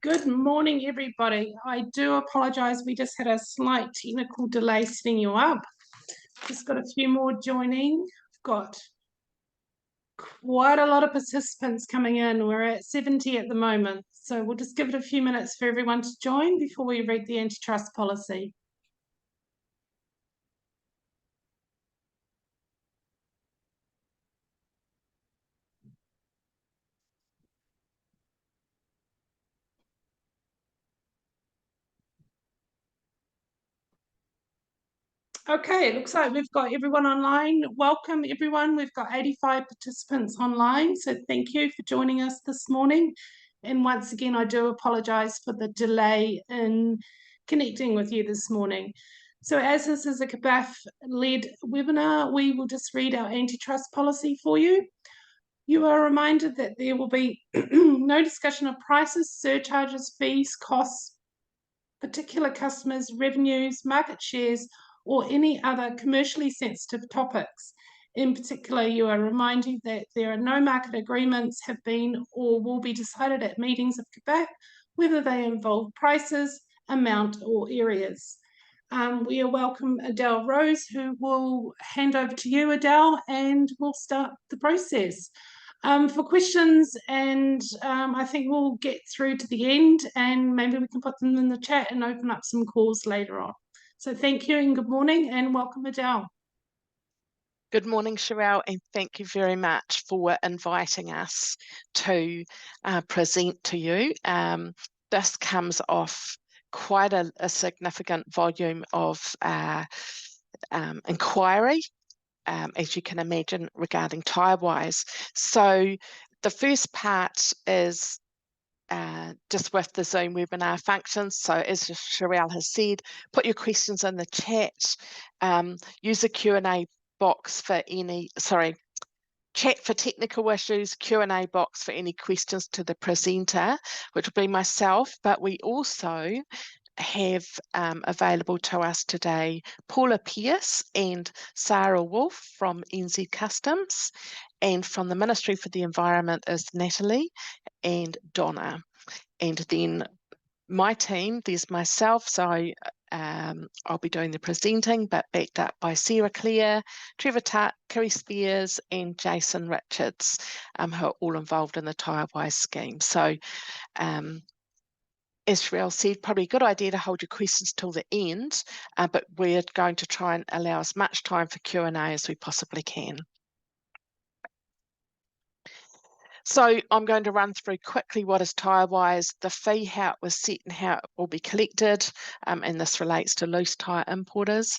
Good morning, everybody. I do apologise. We just had a slight technical delay setting you up. Just got a few more joining. We've got quite a lot of participants coming in. We're at 70 at the moment. So we'll just give it a few minutes for everyone to join before we read the antitrust policy. Okay, it looks like we've got everyone online. Welcome, everyone. We've got 85 participants online, so thank you for joining us this morning. And once again, I do apologise for the delay in connecting with you this morning. So as this is a CBAFF-led webinar, we will just read our antitrust policy for you. You are reminded that there will be no discussion of prices, surcharges, fees, costs, particular customers, revenues, market shares, or any other commercially sensitive topics. In particular, you are reminded that there are no market agreements have been or will be decided at meetings of CBAFF, whether they involve prices, amount, or areas. We welcome Adele Rose, who will hand over to you, Adele, and we'll start the process. For questions, and I think we'll get through to the end and maybe we can put them in the chat and open up some calls later on. So thank you and good morning and welcome, Adele. Good morning, Sherelle, and thank you very much for inviting us to present to you. This comes off quite a significant volume of inquiry, as you can imagine, regarding Tyrewise. So the first part is just with the Zoom webinar functions. So as Sherelle has said, put your questions in the chat, use the Q&A box for any, chat for technical issues, Q&A box for any questions to the presenter, which will be myself, but we also have available to us today Paula Pierce and Sarah Wolf from NZ Customs, and from the Ministry for the Environment is Natalie and Donna. And then my team, there's myself, so I'll be doing the presenting, but backed up by Sarah Clare, Trevor Tutt, Kerry Spears, and Jason Richards, who are all involved in the Tyrewise scheme. So as Sherelle said, probably a good idea to hold your questions till the end, but we're going to try and allow as much time for Q&A as we possibly can. So I'm going to run through quickly what is Tyrewise, the fee, how it was set and how it will be collected, and this relates to loose tyre importers,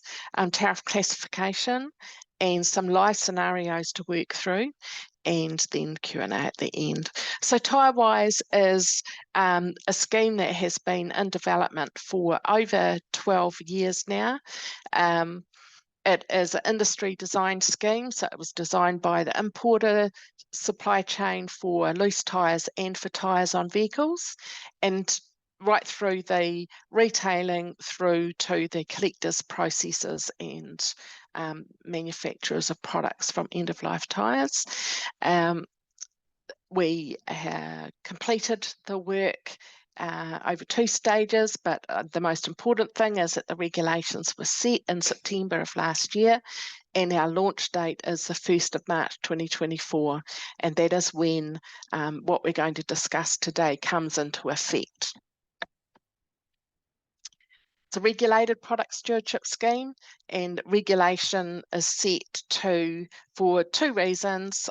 tariff classification, and some live scenarios to work through, and then Q&A at the end. So Tyrewise is a scheme that has been in development for over 12 years now. It is an industry design scheme, so it was designed by the importer supply chain for loose tyres and for tyres on vehicles, and right through the retailing through to the collectors, processors and manufacturers of products from end-of-life tyres. We completed the work over 2 stages, but the most important thing is that the regulations were set in September of last year, and our launch date is the 1st of March 2024, and that is when what we're going to discuss today comes into effect. It's a regulated product stewardship scheme, and regulation is set for 2 reasons: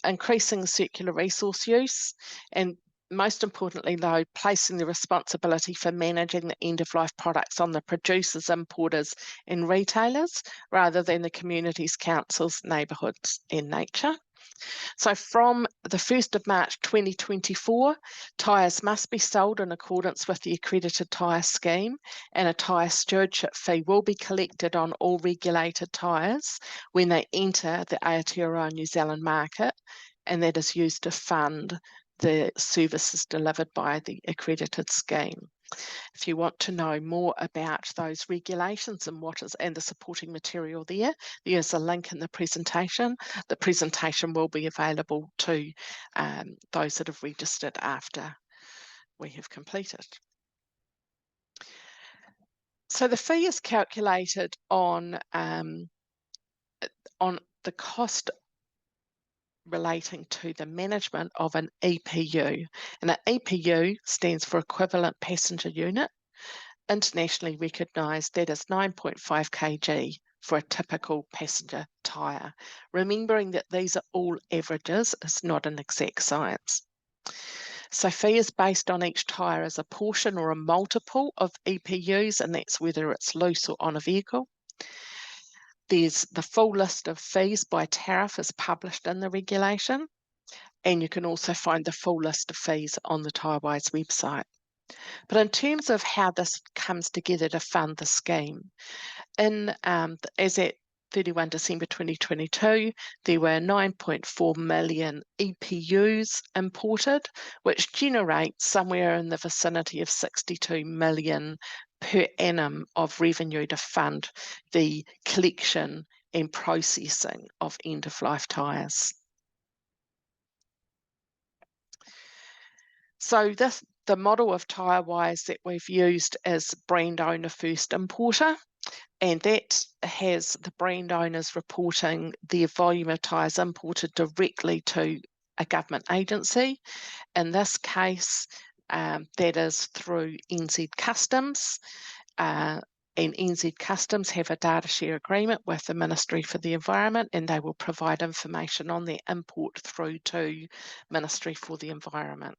increasing circular resource use, and most importantly, though, placing the responsibility for managing the end-of-life products on the producers, importers and retailers, rather than the communities, councils, neighbourhoods and nature. So from the 1st of March 2024, tyres must be sold in accordance with the accredited tyre scheme, and a tyre stewardship fee will be collected on all regulated tyres when they enter the Aotearoa New Zealand market, and that is used to fund the services delivered by the accredited scheme. If you want to know more about those regulations and the supporting material there's a link in the presentation. The presentation will be available to those that have registered after we have completed. So the fee is calculated on the cost relating to the management of an EPU. And an EPU stands for Equivalent Passenger Unit. Internationally recognised, that is 9.5 kg for a typical passenger tyre. Remembering that these are all averages, it's not an exact science. So fee is based on each tyre as a portion or a multiple of EPUs, and that's whether it's loose or on a vehicle. There's the full list of fees by tariff is published in the regulation, and you can also find the full list of fees on the Tyrewise website. But in terms of how this comes together to fund the scheme, as at 31 December 2022, there were 9.4 million EPUs imported, which generates somewhere in the vicinity of 62 million per annum of revenue to fund the collection and processing of end-of-life tyres. So the model of Tyrewise that we've used is brand owner first importer, and that has the brand owners reporting their volume of tyres imported directly to a government agency. In this case, that is through NZ Customs, and NZ Customs have a data share agreement with the Ministry for the Environment, and they will provide information on their import through to Ministry for the Environment.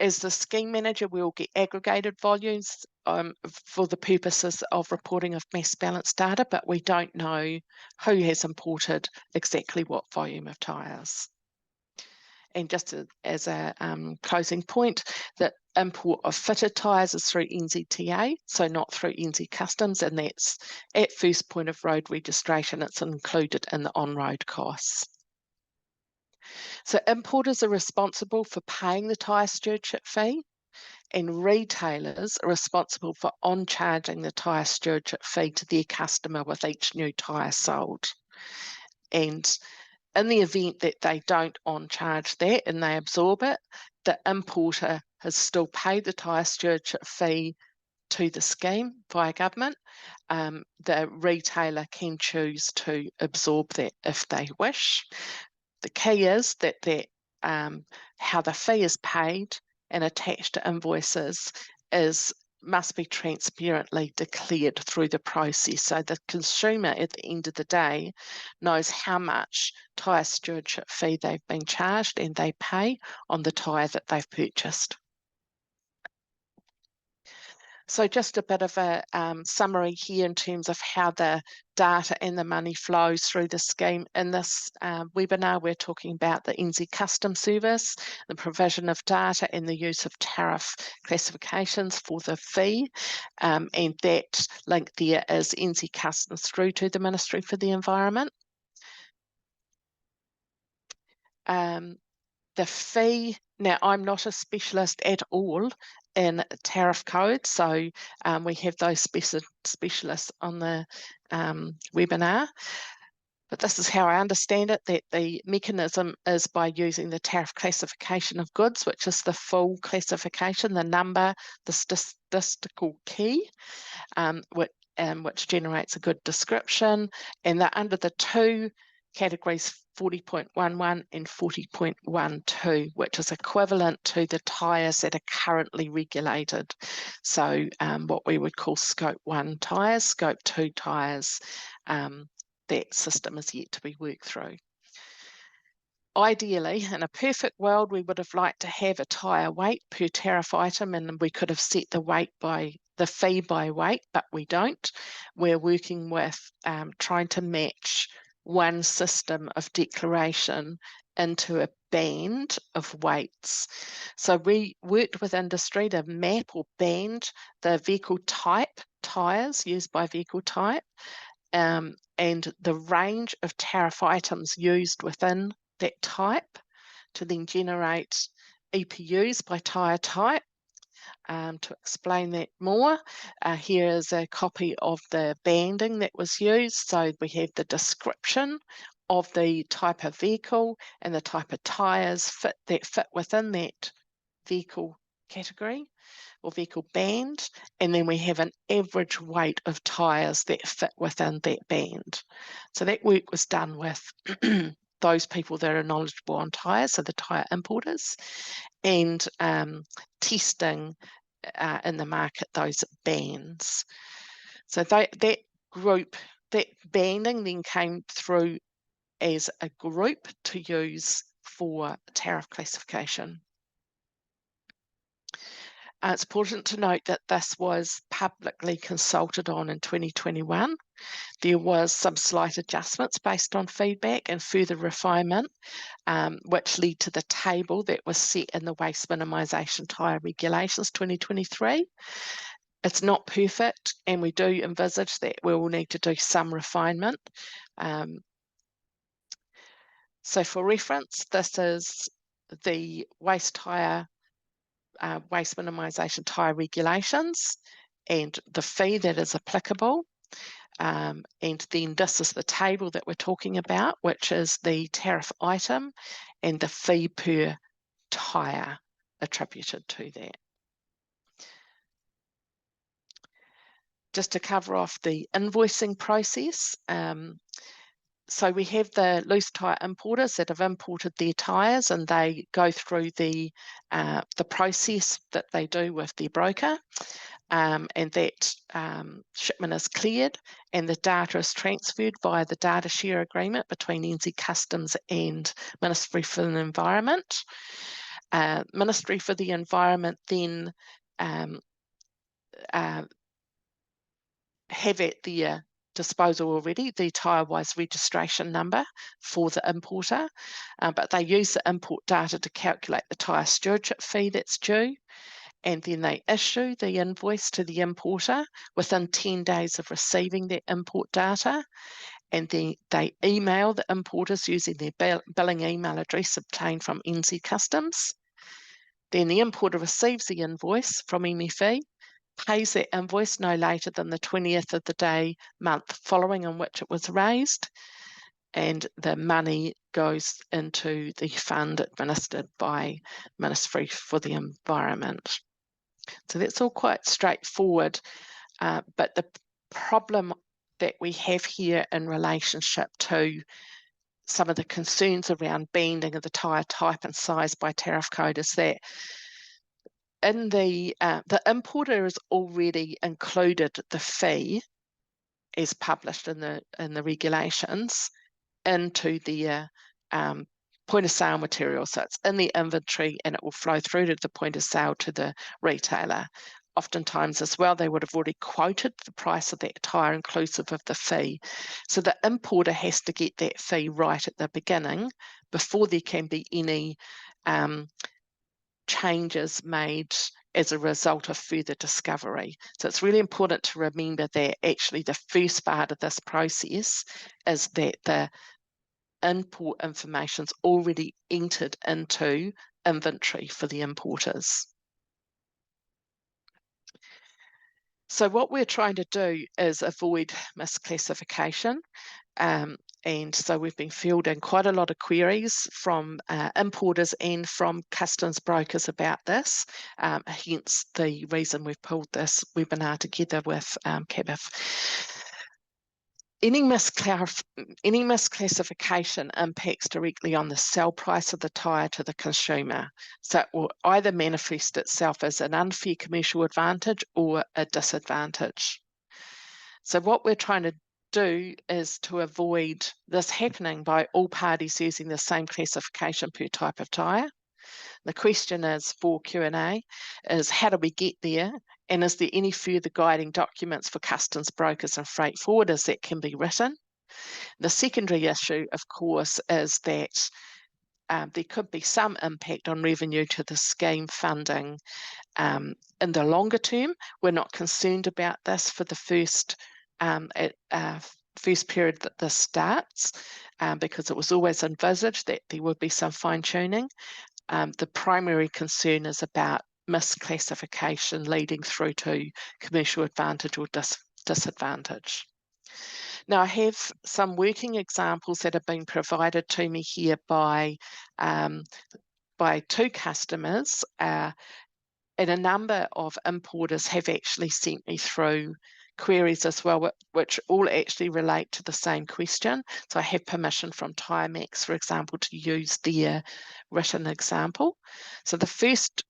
As the scheme manager, we will get aggregated volumes for the purposes of reporting of mass balance data, but we don't know who has imported exactly what volume of tyres. And just as a closing point, the import of fitted tyres is through NZTA, so not through NZ Customs, and that's at first point of road registration. It's included in the on-road costs. So importers are responsible for paying the tyre stewardship fee, and retailers are responsible for on-charging the tyre stewardship fee to their customer with each new tyre sold. And in the event that they don't on-charge that and they absorb it, the importer has still paid the tyre stewardship fee to the scheme via government. The retailer can choose to absorb that if they wish. The key is that how the fee is paid and attached to invoices must be transparently declared through the process, so the consumer at the end of the day knows how much tyre stewardship fee they've been charged and they pay on the tyre that they've purchased. So just a bit of a summary here in terms of how the data and the money flows through the scheme. In this webinar, we're talking about the NZ Customs Service, the provision of data and the use of tariff classifications for the fee. And that link there is NZ Customs through to the Ministry for the Environment. The fee, now I'm not a specialist at all in tariff code, so we have those specialists on the webinar. But this is how I understand it, that the mechanism is by using the tariff classification of goods, which is the full classification, the number, the statistical key, which generates a good description. And they're under the two categories 40.11 and 40.12, which is equivalent to the tyres that are currently regulated. So what we would call scope 1 tyres, scope 2 tyres, that system is yet to be worked through. Ideally, in a perfect world, we would have liked to have a tyre weight per tariff item, and we could have set the fee by weight, but we don't. We're working with trying to match one system of declaration into a band of weights. So we worked with industry to map or band the vehicle type, tyres used by vehicle type, and the range of tariff items used within that type to then generate EPUs by tyre type. To explain that more, here is a copy of the banding that was used. So we have the description of the type of vehicle and the type of tyres that fit within that vehicle category or vehicle band, and then we have an average weight of tyres that fit within that band. So that work was done with those people that are knowledgeable on tyres, so the tyre importers, and testing in the market those bands. So that group, that banding then came through as a group to use for tariff classification. It's important to note that this was publicly consulted on in 2021. There was some slight adjustments based on feedback and further refinement, which led to the table that was set in the Waste Minimisation Tyre Regulations 2023. It's not perfect, and we do envisage that we will need to do some refinement. So for reference, this is the waste minimisation tyre regulations and the fee that is applicable. And then this is the table that we're talking about, which is the tariff item and the fee per tyre attributed to that. Just to cover off the invoicing process, so we have the loose tyre importers that have imported their tyres, and they go through the process that they do with their broker, and that shipment is cleared, and the data is transferred via the data share agreement between NZ Customs and Ministry for the Environment. Ministry for the Environment then have at their disposal already the Tyrewise registration number for the importer, but they use the import data to calculate the tyre stewardship fee that's due, and then they issue the invoice to the importer within 10 days of receiving that import data, and then they email the importers using their billing email address obtained from NZ Customs. Then the importer receives the invoice from MFE, pays that invoice no later than the 20th of the month following in which it was raised, and the money goes into the fund administered by Ministry for the Environment. So that's all quite straightforward, but the problem that we have here in relationship to some of the concerns around banding of the tyre type and size by tariff code is that in the importer has already included the fee as published in the regulations into the point of sale material. So it's in the inventory and it will flow through to the point of sale to the retailer. Oftentimes as well, they would have already quoted the price of that tyre inclusive of the fee. So the importer has to get that fee right at the beginning before there can be any changes made as a result of further discovery. So it's really important to remember that actually the first part of this process is that the import information is already entered into inventory for the importers. So what we're trying to do is avoid misclassification. And so we've been fielding quite a lot of queries from importers and from customs brokers about this, hence the reason we've pulled this webinar together with CBAFF. Any misclassification impacts directly on the sell price of the tyre to the consumer. So it will either manifest itself as an unfair commercial advantage or a disadvantage. So what we're trying to do is to avoid this happening by all parties using the same classification per type of tyre. The question is for Q&A is how do we get there, and is there any further guiding documents for customs brokers and freight forwarders that can be written? The secondary issue, of course, is that there could be some impact on revenue to the scheme funding in the longer term. We're not concerned about this for the first period that this starts, because it was always envisaged that there would be some fine-tuning. The primary concern is about misclassification leading through to commercial advantage or disadvantage. Now, I have some working examples that have been provided to me here by two customers, and a number of importers have actually sent me through queries as well, which all actually relate to the same question. So I have permission from Tyrewise, for example, to use their written example. So the first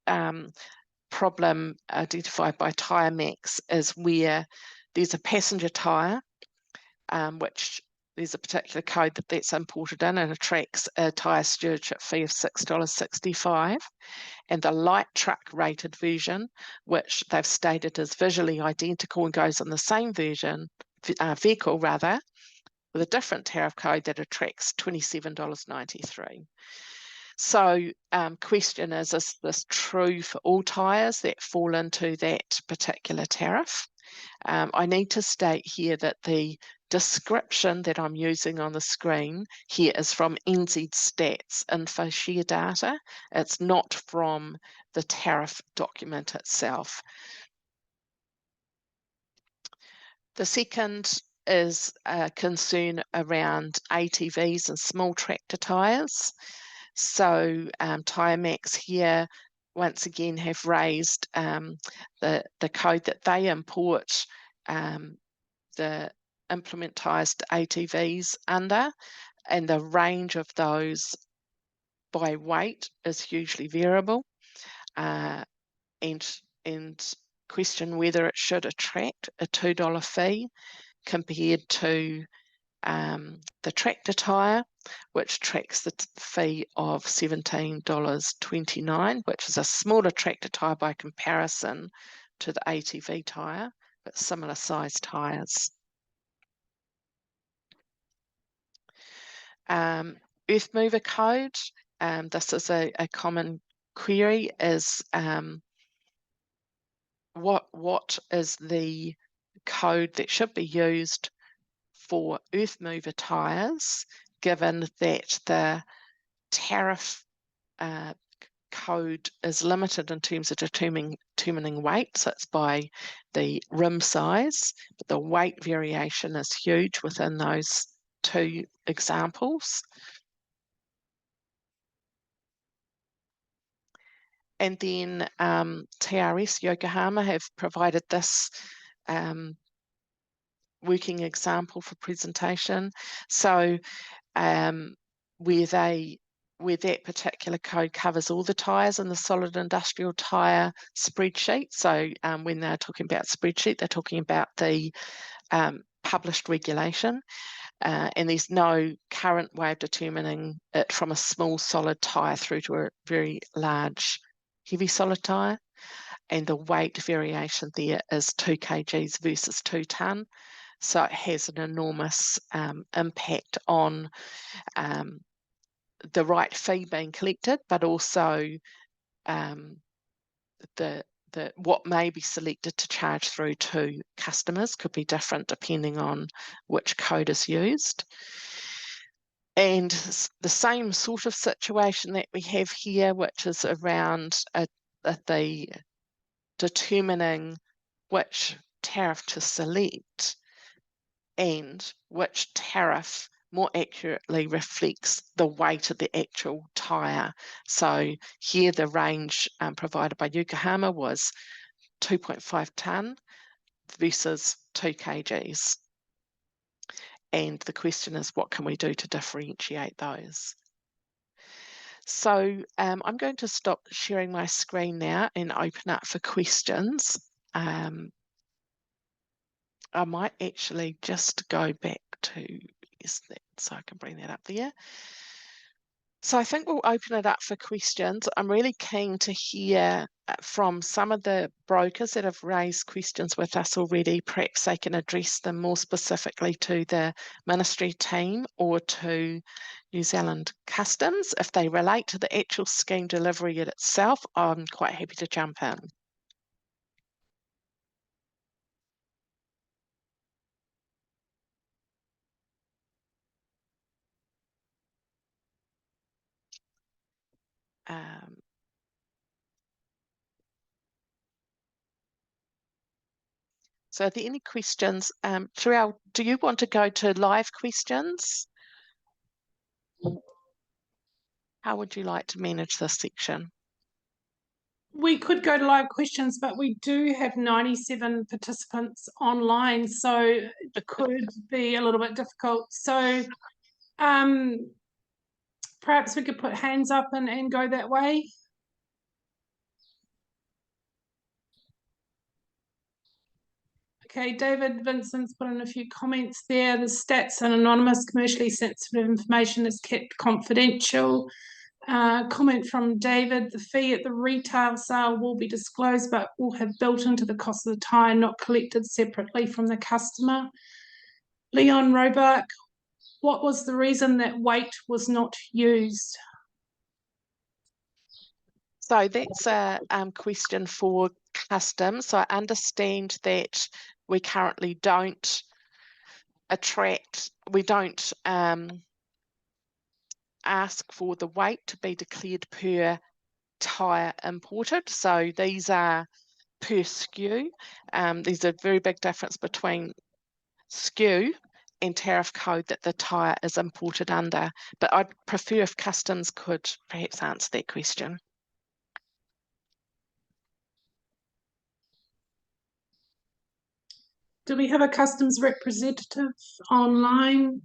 problem identified by Tyrewise is where there's a passenger tyre, which there's a particular code that's imported in and attracts a tyre stewardship fee of $6.65. And the light truck rated version, which they've stated is visually identical and goes on the same vehicle rather, with a different tariff code that attracts $27.93. So question is this true for all tyres that fall into that particular tariff? I need to state here that the description that I'm using on the screen here is from NZ Stats info share data. It's not from the tariff document itself. The second is a concern around ATVs and small tractor tyres. So Tyrewise here once again have raised the code that they import the implementised ATVs under, and the range of those by weight is hugely variable, and question whether it should attract a $2 fee compared to the tractor tyre, which tracks the fee of $17.29, which is a smaller tractor tyre by comparison to the ATV tyre, but similar sized tyres. Earth mover code, this is a common query, is what is the code that should be used for earth mover tyres, given that the tariff code is limited in terms of determining weight, so it's by the rim size, but the weight variation is huge within those two examples. And then TRS Yokohama have provided this working example for presentation. So where that particular code covers all the tyres in the solid industrial tyre spreadsheet. So when they're talking about spreadsheet, they're talking about the published regulation. And there's no current way of determining it from a small solid tyre through to a very large heavy solid tyre. And the weight variation there is 2 kgs versus 2 tonne. So it has an enormous impact on the right fee being collected, but also what may be selected to charge through to customers could be different depending on which code is used. And the same sort of situation that we have here, which is around the determining which tariff to select and which tariff more accurately reflects the weight of the actual tyre. So here the range provided by Yokohama was 2.5 tonne versus 2 kgs. And the question is, what can we do to differentiate those? So I'm going to stop sharing my screen now and open up for questions. I might actually just go back to that so I can bring that up there. So I think we'll open it up for questions. I'm really keen to hear from some of the brokers that have raised questions with us already. Perhaps they can address them more specifically to the ministry team or to New Zealand Customs. If they relate to the actual scheme delivery itself, I'm quite happy to jump in. So are there any questions? Sherelle, do you want to go to live questions? How would you like to manage this section? We could go to live questions, but we do have 97 participants online, so it could be a little bit difficult. So perhaps we could put hands up and go that way. Okay, David Vincent's put in a few comments there. The stats and anonymous commercially sensitive information is kept confidential. Comment from David, the fee at the retail sale will be disclosed but will have built into the cost of the tyre, not collected separately from the customer. Leon Roebuck, what was the reason that weight was not used? So that's a question for customs. So I understand that we currently don't ask for the weight to be declared per tyre imported. So these are per SKU. There's a very big difference between SKU and tariff code that the tyre is imported under. But I'd prefer if customs could perhaps answer that question. Do we have a customs representative online?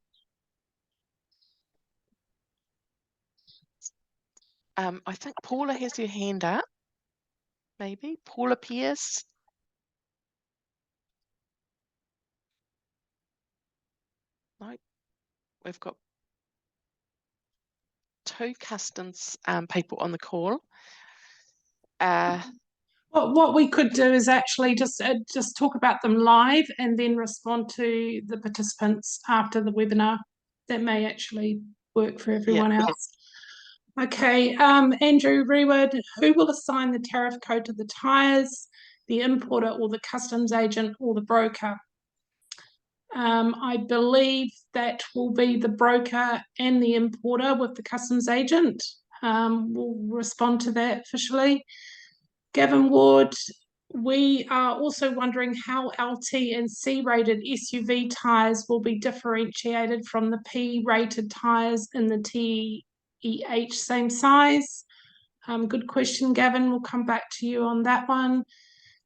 I think Paula has her hand up. Maybe Paula Pierce. No, we've got two customs people on the call. What we could do is actually just talk about them live and then respond to the participants after the webinar. That may actually work for everyone else. Okay, Andrew Rewood, who will assign the tariff code to the tyres, the importer or the customs agent or the broker? I believe that will be the broker and the importer with the customs agent. We'll respond to that officially. Gavin Ward, we are also wondering how LT and C-rated SUV tyres will be differentiated from the P-rated tyres in the TEH same size. Good question, Gavin. We'll come back to you on that one.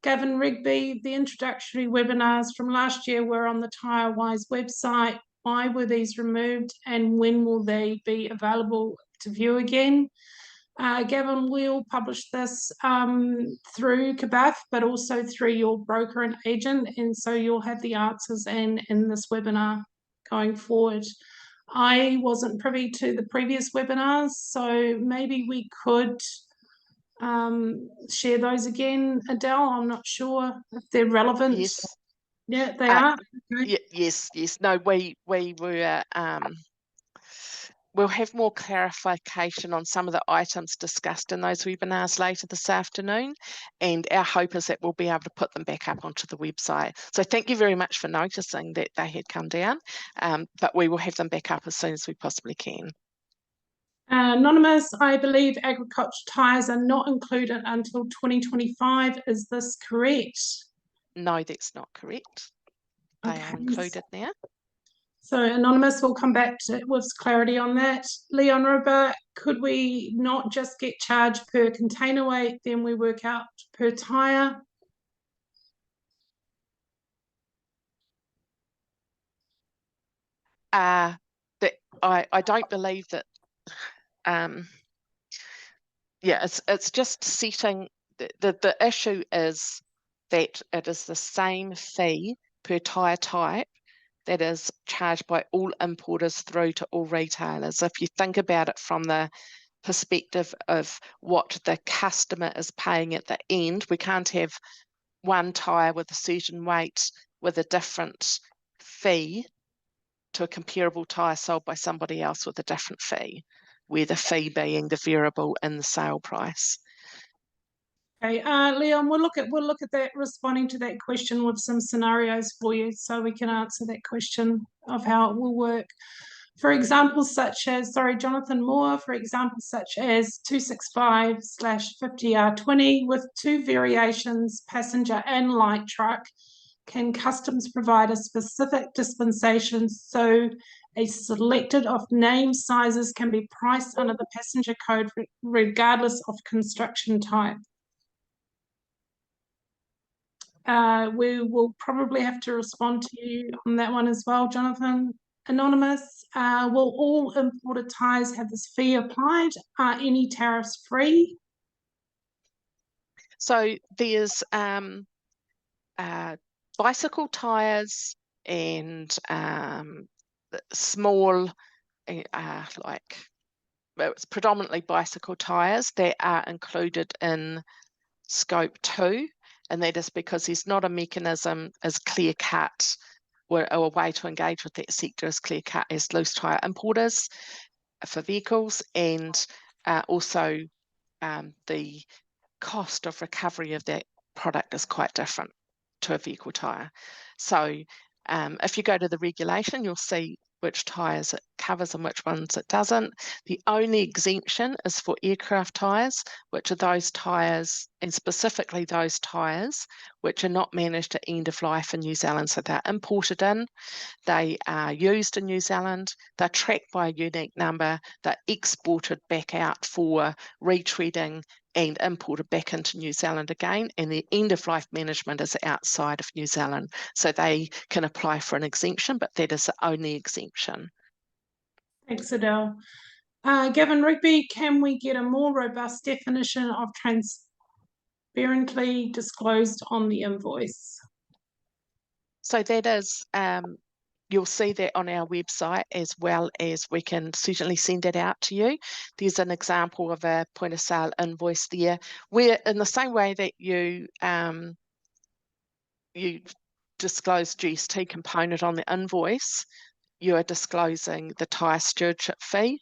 Gavin Rigby, the introductory webinars from last year were on the Tyrewise website. Why were these removed and when will they be available to view again? Gavin, we'll publish this through CBAFF, but also through your broker and agent, and so you'll have the answers in this webinar going forward. I wasn't privy to the previous webinars, so maybe we could share those again, Adele. I'm not sure if they're relevant. Yes. Yeah, they are. Okay. Yes. No, we were. We'll have more clarification on some of the items discussed in those webinars later this afternoon, and our hope is that we'll be able to put them back up onto the website. So thank you very much for noticing that they had come down, but we will have them back up as soon as we possibly can. Anonymous, I believe agriculture tyres are not included until 2025. Is this correct? No, that's not correct. They are included now. So Anonymous will come back with clarity on that. Leon Roebuck, could we not just get charged per container weight, then we work out per tyre? I don't believe that. Yeah, it's just setting the issue is that it is the same fee per tyre type that is charged by all importers through to all retailers. If you think about it from the perspective of what the customer is paying at the end, we can't have one tyre with a certain weight with a different fee to a comparable tyre sold by somebody else with a different fee, where the fee being the variable in the sale price. Okay, Leon, we'll look at that, responding to that question with some scenarios for you so we can answer that question of how it will work. For examples such as, Jonathan Moore, for examples such as 265/50R20 with two variations, passenger and light truck, Can customs provide a specific dispensation so a selected of name sizes can be priced under the passenger code regardless of construction type? We will probably have to respond to you on that one as well, Jonathan. Anonymous, will all imported tyres have this fee applied? Are any tariffs free? So there's bicycle tyres and small, like, well, it's predominantly bicycle tyres that are included in Scope 2, and that is because there's not a mechanism as clear-cut or a way to engage with that sector as clear-cut as loose tyre importers for vehicles, and also the cost of recovery of that product is quite different to a vehicle tyre. So if you go to the regulation, you'll see which tyres it covers and which ones it doesn't. The only exemption is for aircraft tyres, which are those tyres, and specifically those tyres which are not managed at end of life in New Zealand. So they're imported in, they are used in New Zealand, they're tracked by a unique number, they're exported back out for retreading and imported back into New Zealand again, and the end-of-life management is outside of New Zealand. So they can apply for an exemption, but that is the only exemption. Thanks, Adele. Gavin Rigby, can we get a more robust definition of transparently disclosed on the invoice? So that is, you'll see that on our website, as well as we can certainly send it out to you. There's an example of a point of sale invoice there, where in the same way that you disclose GST component on the invoice, you are disclosing the tyre stewardship fee.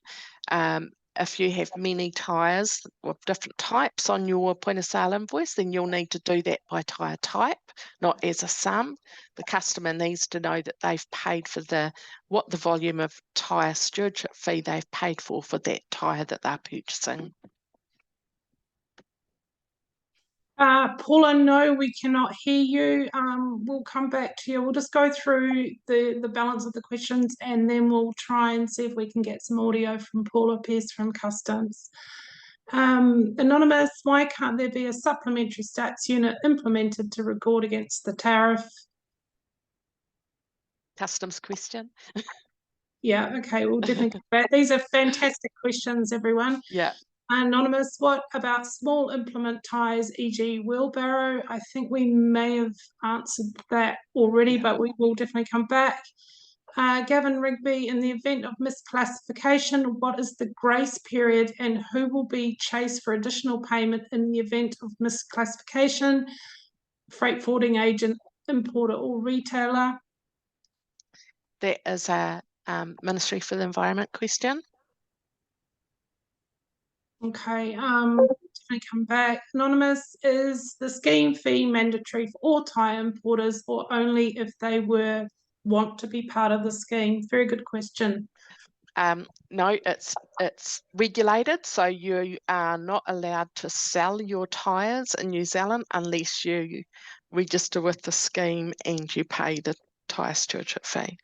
If you have many tyres of different types on your point of sale invoice, then you'll need to do that by tyre type, not as a sum. The customer needs to know that they've paid for what the volume of tyre stewardship fee they've paid for that tyre that they're purchasing. Paula, no, we cannot hear you. We'll come back to you. We'll just go through the balance of the questions, and then we'll try and see if we can get some audio from Paula Pearce from Customs. Anonymous, why can't there be a supplementary stats unit implemented to record against the tariff? Customs question. Yeah, okay, we'll definitely come back. These are fantastic questions, everyone. Yeah. Anonymous, what about small implement ties, e.g. wheelbarrow? I think we may have answered that already, but we will definitely come back. Gavin Rigby, in the event of misclassification, what is the grace period and who will be chased for additional payment in the event of misclassification? Freight forwarding agent, importer or retailer? That is a Ministry for the Environment question. Okay, definitely come back. Anonymous, is the scheme fee mandatory for all tyre importers or only if they want to be part of the scheme? Very good question. No, it's regulated, so you are not allowed to sell your tyres in New Zealand unless you register with the scheme and you pay the tyre stewardship fee.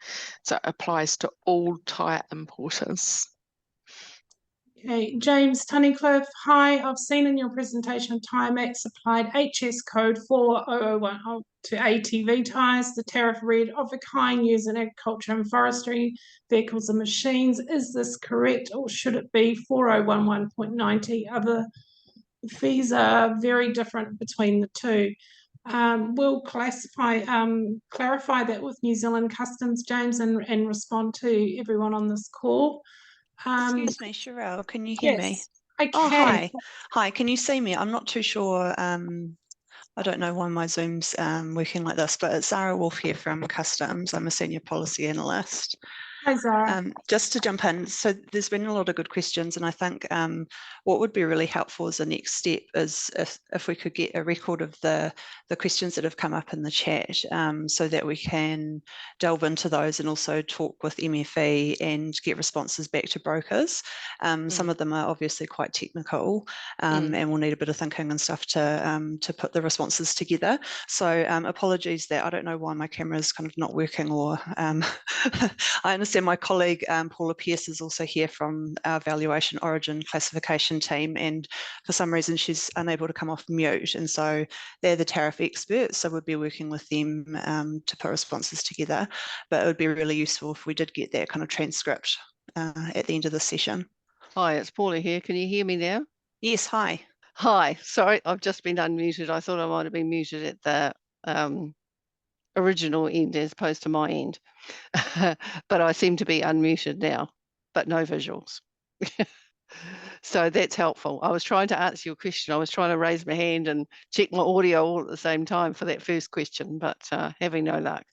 So it applies to all tyre importers. Okay, James Tunnicliffe, hi, I've seen in your presentation Tyre-Max applied HS code 4001 to ATV tyres. The tariff read of a kind used in agriculture and forestry vehicles and machines. Is this correct, or should it be 4011.90? Other fees are very different between the two. We'll clarify that with New Zealand Customs, James, and respond to everyone on this call. Excuse me, Sherelle, can you hear me? I can. Oh, hi. Hi, can you see me? I'm not too sure. I don't know why my Zoom's working like this, but it's Zara Wolf here from Customs. I'm a senior policy analyst. Hi, Zara. Just to jump in, so there's been a lot of good questions, and I think what would be really helpful as a next step is if we could get a record of the questions that have come up in the chat, so that we can delve into those and also talk with MFE and get responses back to brokers. Some of them are obviously quite technical, and we'll need a bit of thinking and stuff to put the responses together. So apologies that I don't know why my camera is kind of not working, or I understand my colleague Paula Pearce is also here from our Valuation Origin classification team, and for some reason she's unable to come off mute, and so they're the tariff experts, so we'll be working with them to put responses together. But it would be really useful if we did get that kind of transcript at the end of the session. Hi, it's Paula here. Can you hear me now? Yes, hi. Hi, sorry, I've just been unmuted. I thought I might have been muted at the original end as opposed to my end. But I seem to be unmuted now, but no visuals. So that's helpful. I was trying to answer your question. I was trying to raise my hand and check my audio all at the same time for that first question, but having no luck.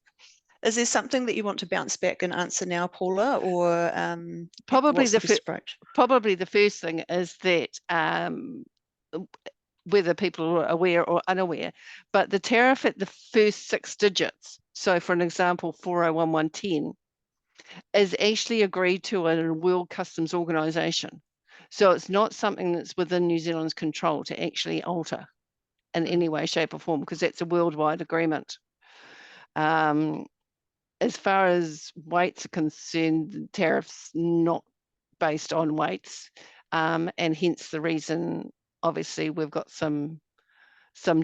Is there something that you want to bounce back and answer now, Paula, or Probably the best approach? Probably the first thing is that whether people are aware or unaware, but the tariff at the first 6 digits, so for an example, 401110, is actually agreed to in a World Customs Organization. So it's not something that's within New Zealand's control to actually alter in any way, shape or form, because that's a worldwide agreement. As far as weights are concerned, the tariff's not based on weights, and hence the reason, obviously, we've got some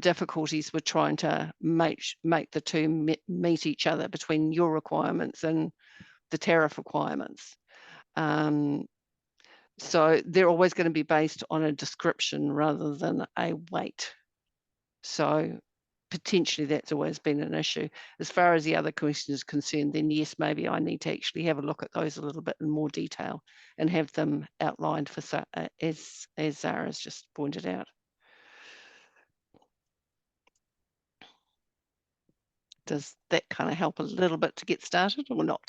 difficulties with trying to make the two meet each other between your requirements and the tariff requirements. So they're always going to be based on a description rather than a weight. So potentially that's always been an issue. As far as the other question is concerned, then yes, maybe I need to actually have a look at those a little bit in more detail and have them outlined for as Zara's just pointed out. Does that kind of help a little bit to get started or not?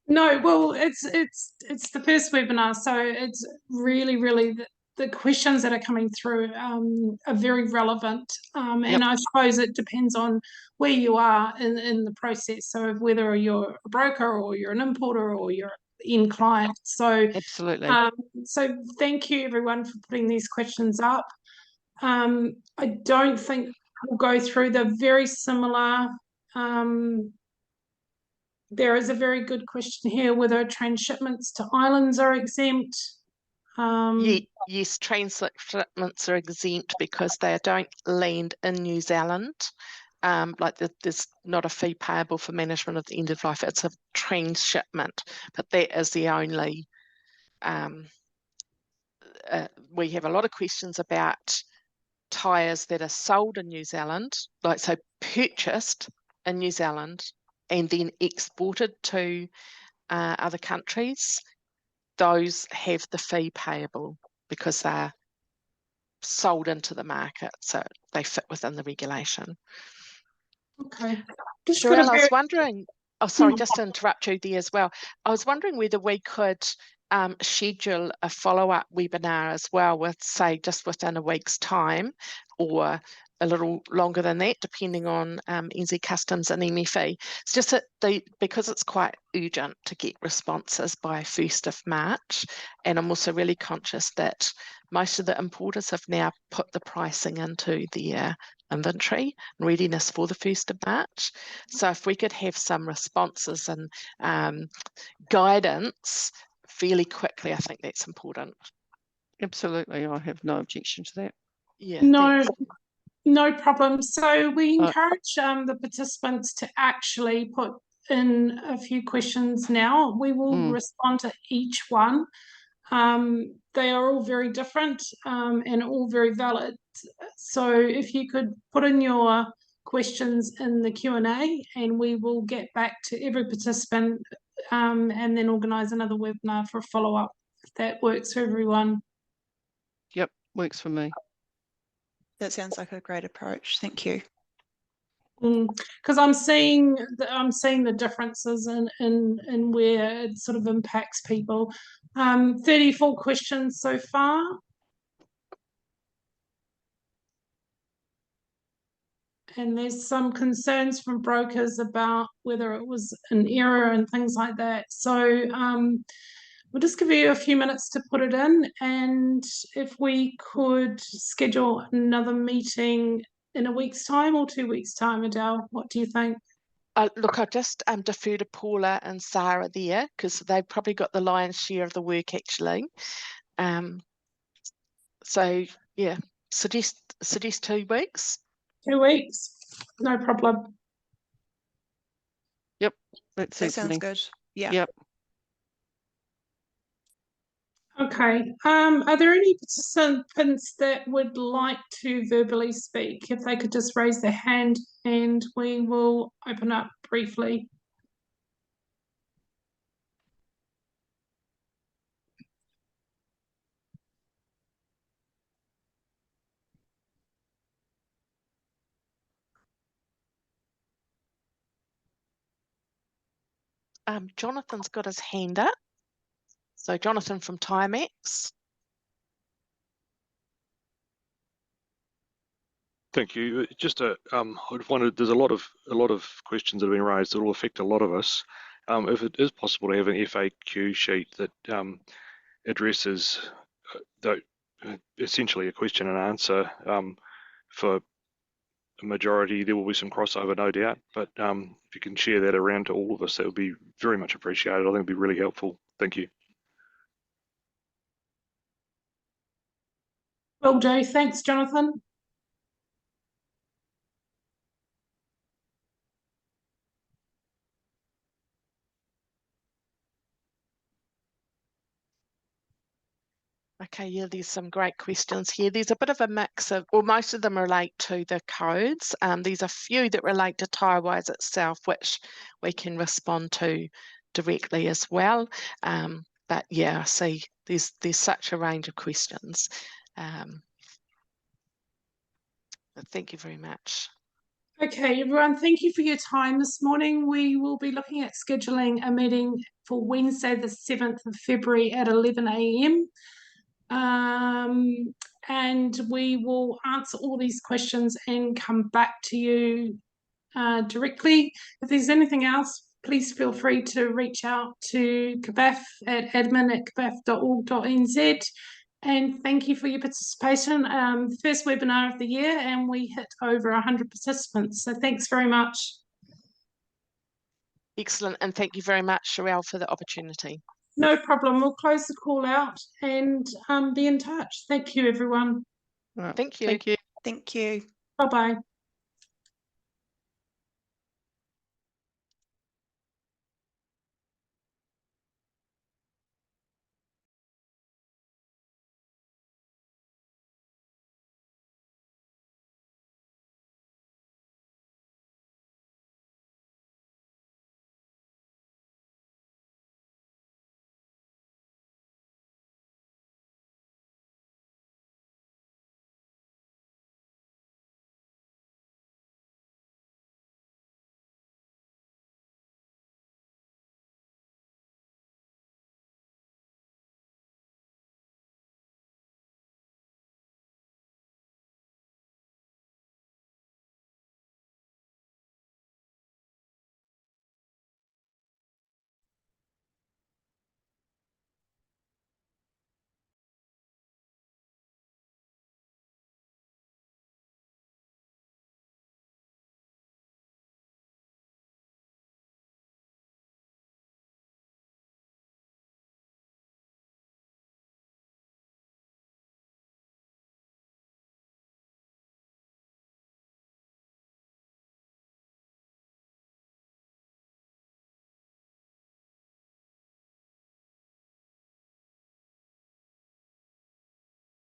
No, well, it's the first webinar, so it's really the questions that are coming through are very relevant, and I suppose it depends on where you are in the process. So whether you're a broker or you're an importer or you're in client. So absolutely. So thank you everyone for putting these questions up. I don't think we'll go through the very similar. There is a very good question here whether transshipments to islands are exempt. Yes, transshipments are exempt because they don't land in New Zealand. There's not a fee payable for management of the end of life. It's a transshipment, but that is the only. We have a lot of questions about tyres that are sold in New Zealand, so purchased in New Zealand and then exported to other countries. Those have the fee payable because they're sold into the market, so they fit within the regulation. Okay. Sherelle, I was wondering, oh sorry, just to interrupt you there as well. I was wondering whether we could schedule a follow-up webinar as well with, say, just within a week's time or a little longer than that, depending on NZ Customs and MFE. It's just that because it's quite urgent to get responses by 1st of March, and I'm also really conscious that most of the importers have now put the pricing into their inventory and readiness for the 1st of March. So if we could have some responses and guidance fairly quickly, I think that's important. Absolutely, I have no objection to that. Yeah. No problem. So we encourage the participants to actually put in a few questions now. We will respond to each one. They are all very different and all very valid. So if you could put in your questions in the Q&A and we will get back to every participant and then organise another webinar for a follow-up if that works for everyone. Yep, works for me. That sounds like a great approach. Thank you. Because I'm seeing the differences in where it sort of impacts people. 34 questions so far. And there's some concerns from brokers about whether it was an error and things like that. So we'll just give you a few minutes to put it in, and if we could schedule another meeting in a week's time or 2 weeks' time, Adele, what do you think? Look, I'll just defer to Paula and Sarah there, because they've probably got the lion's share of the work actually. So yeah, suggest 2 weeks. 2 weeks, no problem. Yep, that sounds good. Yeah. Yep. Okay. Are there any participants that would like to verbally speak? If they could just raise their hand, and we will open up briefly. Jonathan's got his hand up. So Jonathan from Timex. Thank you. Just I wondered, there's a lot of questions that have been raised that will affect a lot of us. If it is possible to have an FAQ sheet that addresses essentially a question and answer for a majority, there will be some crossover, no doubt. But if you can share that around to all of us, that would be very much appreciated. I think it'd be really helpful. Thank you. Will do. Thanks, Jonathan. Okay, yeah, there's some great questions here. There's a bit of a mix of, well, most of them relate to the codes. There's a few that relate to Tyrewise itself, which we can respond to directly as well. But yeah, I see there's such a range of questions. Thank you very much. Okay, everyone, thank you for your time this morning. We will be looking at scheduling a meeting for Wednesday, the 7th of February at 11 a.m. And we will answer all these questions and come back to you directly. If there's anything else, please feel free to reach out to CBAFF at admin@cbaf.org.nz. And thank you for your participation. First webinar of the year, and we hit over 100 participants. So thanks very much. Excellent, and thank you very much, Sherelle, for the opportunity. No problem. We'll close the call out and be in touch. Thank you, everyone. Right. Thank you. Thank you. Thank you. Bye-bye.